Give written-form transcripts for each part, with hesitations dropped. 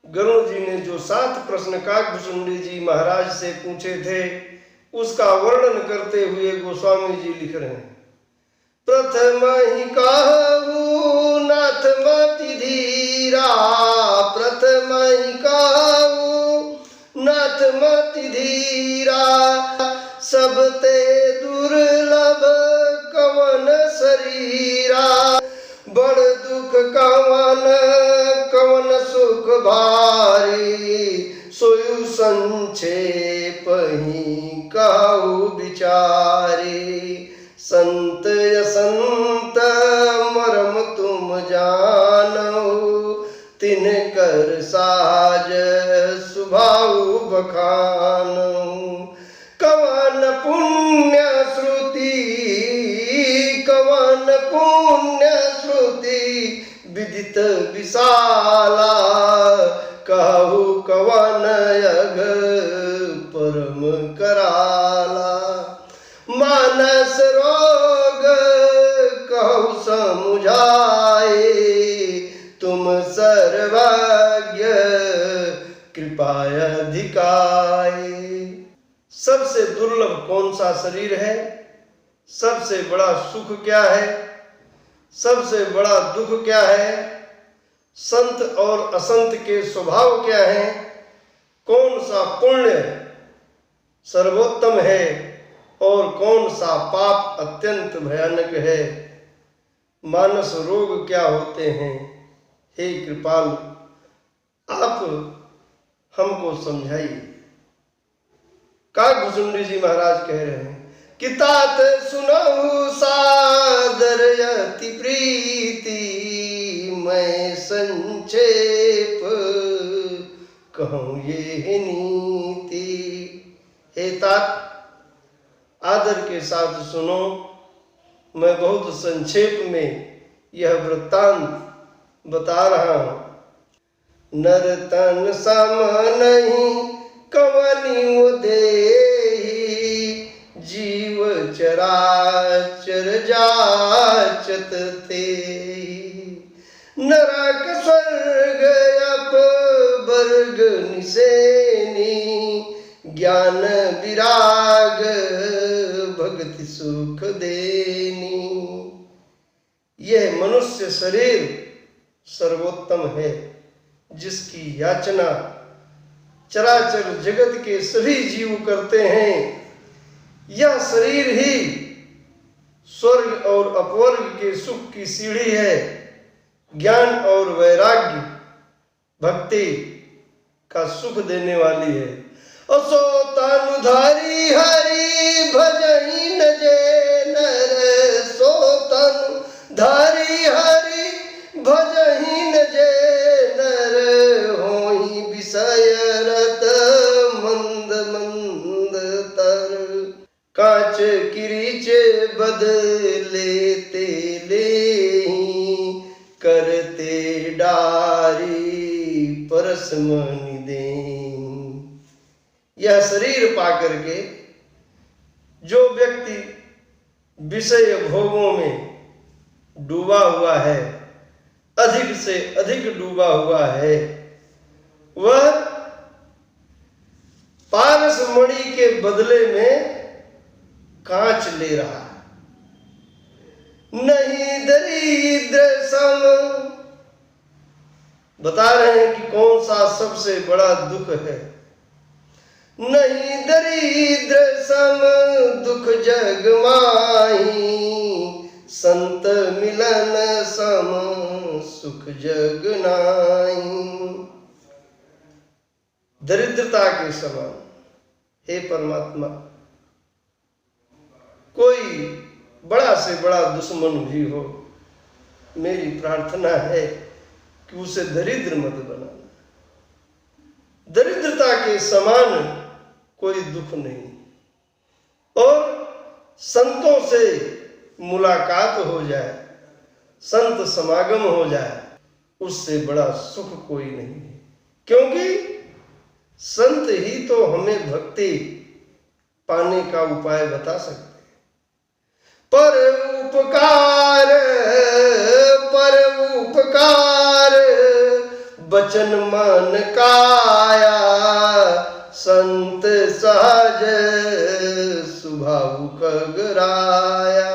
गरुड़ जी ने जो 7 प्रश्न काकभुसुंडी जी महाराज से पूछे थे उसका वर्णन करते हुए गोस्वामी जी लिख रहे हैं। प्रथम ही कहू नाथ मति धीरा, प्रथम ही कहू नाथ मति धीरा, सबते दुर्लभ कवन शरीरा, बड़ दुख कवन कवन सुख भारी, सोयु संक्षेप ही कहू विचारी, संत असंत मरम तुम जानो, तिनकर साज सुभाऊ बखानो, कवन पुण्य श्रुति कवन पुण्य श्रुति विदित विशाला, कहु कवन यग परम कराला, मानस रोग कहु समुझाए, तुम सर्वज्ञ कृपा अधिकाए। सबसे दुर्लभ कौन सा शरीर है, सबसे बड़ा सुख क्या है, सबसे बड़ा दुख क्या है, संत और असंत के स्वभाव क्या है, कौन सा पुण्य सर्वोत्तम है और कौन सा पाप अत्यंत भयानक है, मानस रोग क्या होते हैं, हे कृपाल आप हमको समझाइए। काकभुसुंडी जी महाराज कह रहे हैं कि तात सुनहु सादर अति प्रीति, मैं संक्षेप कहूँ ये नीति। हे तात आदर के साथ सुनो, मैं बहुत संक्षेप में यह वृत्तांत बता रहा हूँ। नर तन सम नहीं कवनि देहि, जीव चराचर जाचत तेहि, नरक स्वर्ग अपवर्ग निसेनी, ज्ञान विराग भक्ति सुख देनी। यह मनुष्य शरीर सर्वोत्तम है जिसकी याचना चराचर जगत के सभी जीव करते हैं। यह शरीर ही स्वर्ग और अपवर्ग के सुख की सीढ़ी है। ज्ञान और वैराग्य भक्ति का सुख देने वाली है। असो तनुधारी हरि भजहि न जे नर, सो तनुधारी हरि भजहि न जे नर, होई विषय रत मंद मंद तर, कांच किरीच बदलेते लेहि, करते डारी परसमनि दें। यह शरीर पाकर के जो व्यक्ति विषय भोगों में डूबा हुआ है, अधिक से अधिक डूबा हुआ है, वह पारस मणि के बदले में कांच ले रहा है। नहीं दरिद्र सम, बता रहे हैं कि कौन सा सबसे बड़ा दुख है। नहीं दरिद्र सम दुख जग माही, संत मिलन सम सुख जग नाहीं। दरिद्रता के समान हे परमात्मा कोई बड़ा से बड़ा दुश्मन भी हो, मेरी प्रार्थना है कि उसे दरिद्र मत बनाना। दरिद्रता के समान कोई दुख नहीं। और संतों से मुलाकात हो जाए, संत समागम हो जाए, उससे बड़ा सुख कोई नहीं है। क्योंकि संत ही तो हमें भक्ति पाने का उपाय बता सकते हैं। पर उपकार बचन मन काया, संत सहज स्वभाव कगराया।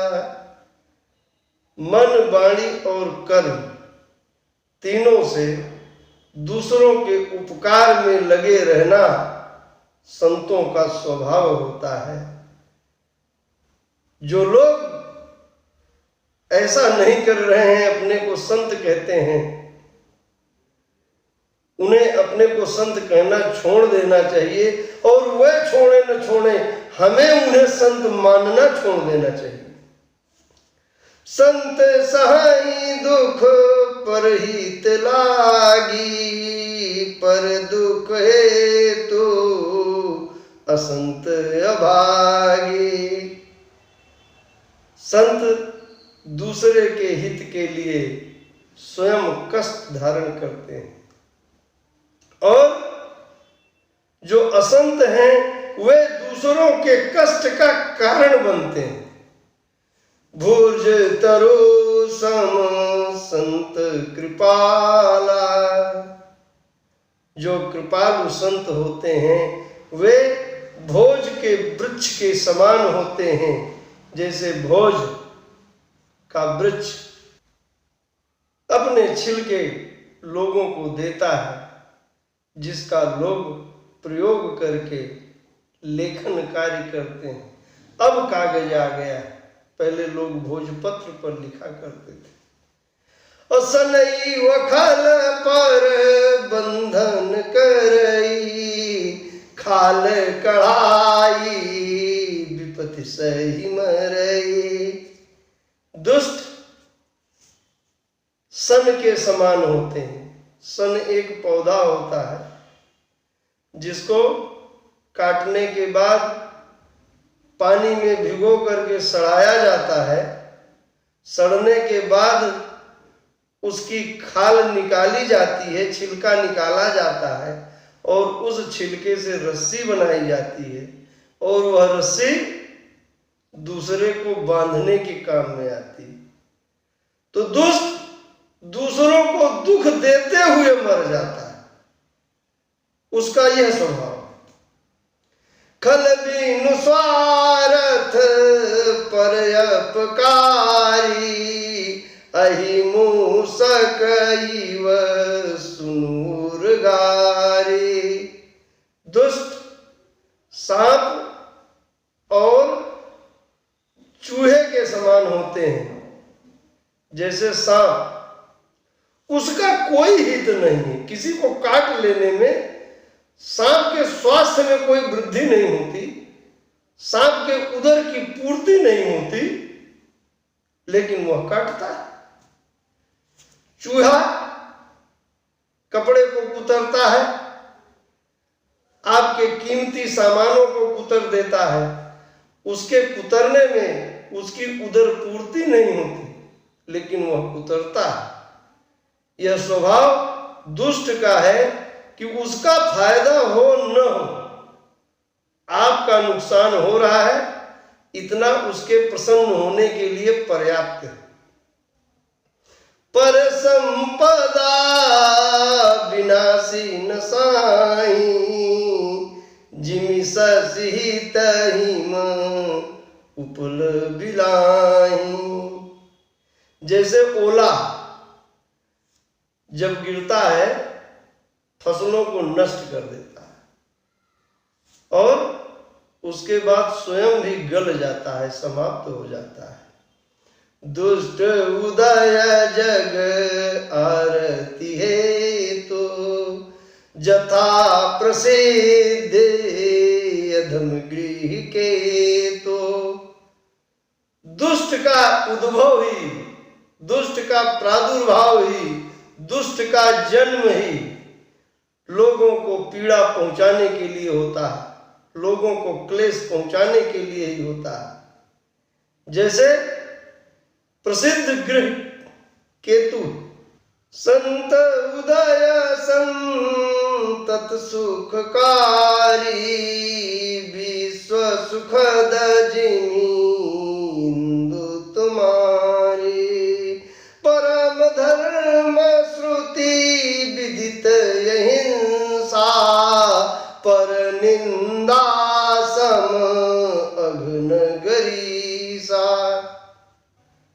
मन, वाणी और कर्म तीनों से दूसरों के उपकार में लगे रहना संतों का स्वभाव होता है। जो लोग ऐसा नहीं कर रहे हैं, अपने को संत कहते हैं, उन्हें अपने को संत कहना छोड़ देना चाहिए, और वह छोड़े न छोड़े, हमें उन्हें संत मानना छोड़ देना चाहिए। संत सहाई दुख पर हित लागी, पर दुख है तो असंत अभागी। संत दूसरे के हित के लिए स्वयं कष्ट धारण करते हैं, और जो असंत हैं वे दूसरों के कष्ट का कारण बनते हैं। भुज तरु सम संत कृपाला। जो कृपालु संत होते हैं वे भोज के वृक्ष के समान होते हैं। जैसे भोज का वृक्ष अपने छिलके लोगों को देता है, जिसका लोग प्रयोग करके लेखन कार्य करते हैं। अब कागज आ गया, पहले लोग भोजपत्र पर लिखा करते थे। असनई वखल पर बंधन करई, खाल कढ़ाई विपत्ति सही मरई। दुष्ट सन के समान होते हैं। सन एक पौधा होता है जिसको काटने के बाद पानी में भिगो करके सड़ाया जाता है। सड़ने के बाद उसकी खाल निकाली जाती है, छिलका निकाला जाता है, और उस छिलके से रस्सी बनाई जाती है, और वह रस्सी दूसरे को बांधने के काम में आती है। तो दुष्ट दूसरों को दुख देते हुए मर जाता है, उसका यह स्वभाव। खल बिनु स्वार्थ पर अपकारी, अहि मूसक इव सुनूर गारी। दुष्ट सांप और चूहे के समान होते हैं। जैसे सांप, उसका कोई हित नहीं है, किसी को काट लेने में सांप के स्वास्थ्य में कोई वृद्धि नहीं होती, सांप के उदर की पूर्ति नहीं होती, लेकिन वह काटता है। चूहा कपड़े को कुतरता है, आपके कीमती सामानों को कुतर देता है। उसके कुतरने में उसकी उदर पूर्ति नहीं होती, लेकिन वह कुतरता है। यह स्वभाव दुष्ट का है कि उसका फायदा हो न हो, आपका नुकसान हो रहा है, इतना उसके प्रसन्न होने के लिए पर्याप्त है। पर संपदा विनाशी न साई, जिमि सहित हिम उपल बिलाई। जैसे ओला जब गिरता है फसलों को नष्ट कर देता है, और उसके बाद स्वयं भी गल जाता है, समाप्त हो जाता है। दुष्ट उदय जग आरती है तो, जथा प्रसिद्ध अधम गृह के तो। दुष्ट का उद्भव ही, दुष्ट का प्रादुर्भाव ही, दुष्ट का जन्म ही लोगों को पीड़ा पहुंचाने के लिए होता है, लोगों को क्लेश पहुंचाने के लिए ही होता है। जैसे प्रसिद्ध गृह केतु। संत उदय संतत सुखकारी, विश्व सुखद जिमि इंदु तुम्हारी। परम धर्म श्रुति विदित पर निंदा सम अघन गरीसा।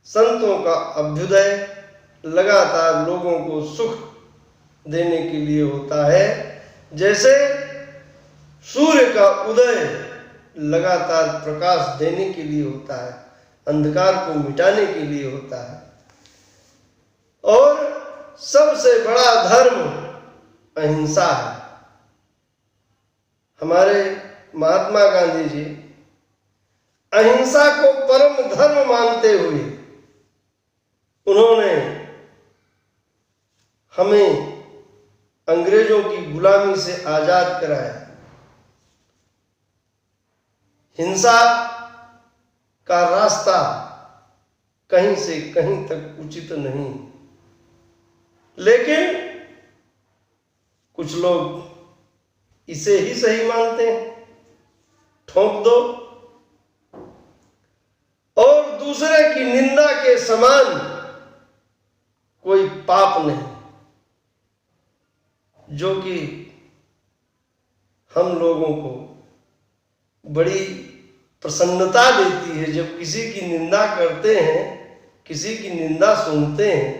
संतों का अभ्युदय लगातार लोगों को सुख देने के लिए होता है, जैसे सूर्य का उदय लगातार प्रकाश देने के लिए होता है, अंधकार को मिटाने के लिए होता है। और सबसे बड़ा धर्म अहिंसा है। हमारे महात्मा गांधी जी अहिंसा को परम धर्म मानते हुए उन्होंने हमें अंग्रेजों की गुलामी से आजाद कराया। हिंसा का रास्ता कहीं से कहीं तक उचित नहीं, लेकिन कुछ लोग इसे ही सही मानते हैं, ठोक दो। और दूसरे की निंदा के समान कोई पाप नहीं, जो कि हम लोगों को बड़ी प्रसन्नता देती है। जब किसी की निंदा करते हैं, किसी की निंदा सुनते हैं,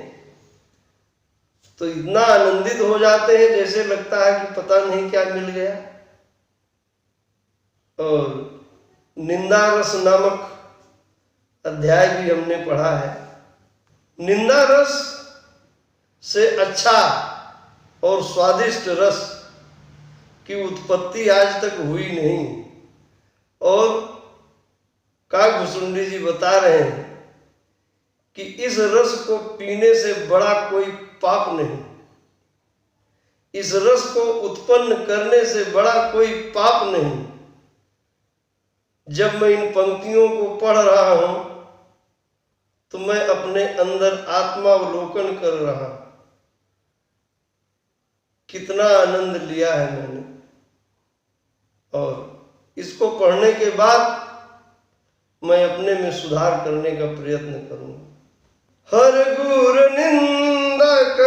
तो इतना आनंदित हो जाते हैं जैसे लगता है कि पता नहीं क्या मिल गया। और निंदा रस नामक अध्याय भी हमने पढ़ा है। निंदा रस से अच्छा और स्वादिष्ट रस की उत्पत्ति आज तक हुई नहीं। और काकभुसुंडी जी बता रहे हैं कि इस रस को पीने से बड़ा कोई पाप नहीं, इस रस को उत्पन्न करने से बड़ा कोई पाप नहीं। जब मैं इन पंक्तियों को पढ़ रहा हूं तो मैं अपने अंदर आत्मावलोकन कर रहा हूं, कितना आनंद लिया है मैंने। और इसको पढ़ने के बाद मैं अपने में सुधार करने का प्रयत्न करूंगा। हर गुर निंदक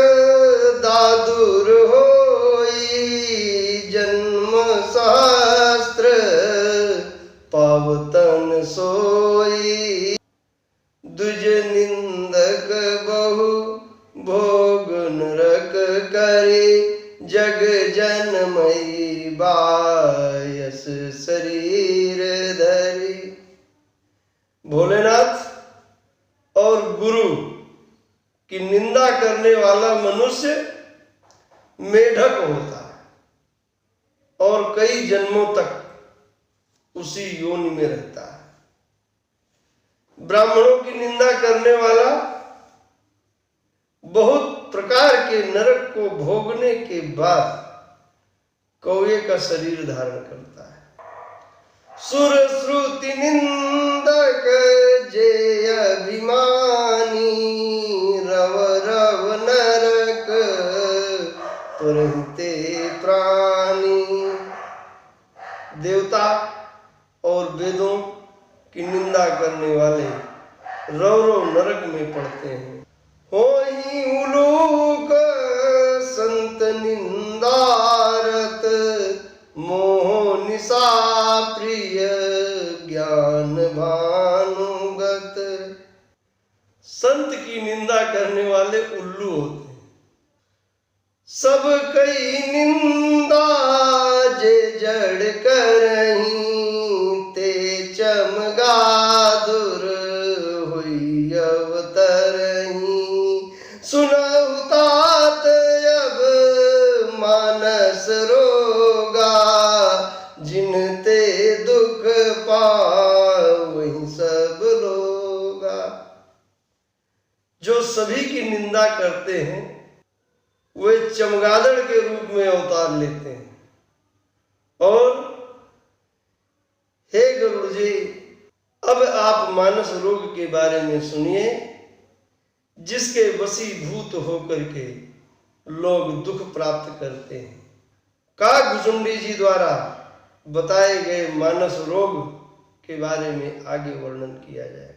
दादुर होई, जन्म शास्त्र पावतन सोई। दुज निंदक बहु भोग नरक करे, जग जनमई बायस शरीर धरी। भोलेनाथ और गुरु की निंदा करने वाला मनुष्य मेढक होता है और कई जन्मों तक उसी योनि में रहता है। ब्राह्मणों की निंदा करने वाला बहुत प्रकार के नरक को भोगने के बाद कौवे का शरीर धारण करता है। सुर श्रुति निंदक जे अभिमानी, रव रव नरक पुरहिते प्राणी। देवता और वेदों की निंदा करने वाले रव रव नरक में पड़ते हैं। होहि उलूक संत निंदारत, मोह निशा प्रिय ज्ञान भानुगत। संत की निंदा करने वाले उल्लू होते हैं। सब कई निंदा जे जड़ करहीं, ते चमगादुर हुई अवतरहीं। सुनहु तात अब मानस रोगा, जिनते दुख पावहीं सब लोगा। जो सभी की निंदा करते हैं वे चमगादड़ के रूप में अवतार लेते हैं। और हे गरुड़ जी, अब आप मानस रोग के बारे में सुनिए, जिसके वशीभूत होकर के लोग दुख प्राप्त करते हैं। काकभुसुंडी जी द्वारा बताए गए मानस रोग के बारे में आगे वर्णन किया जाए।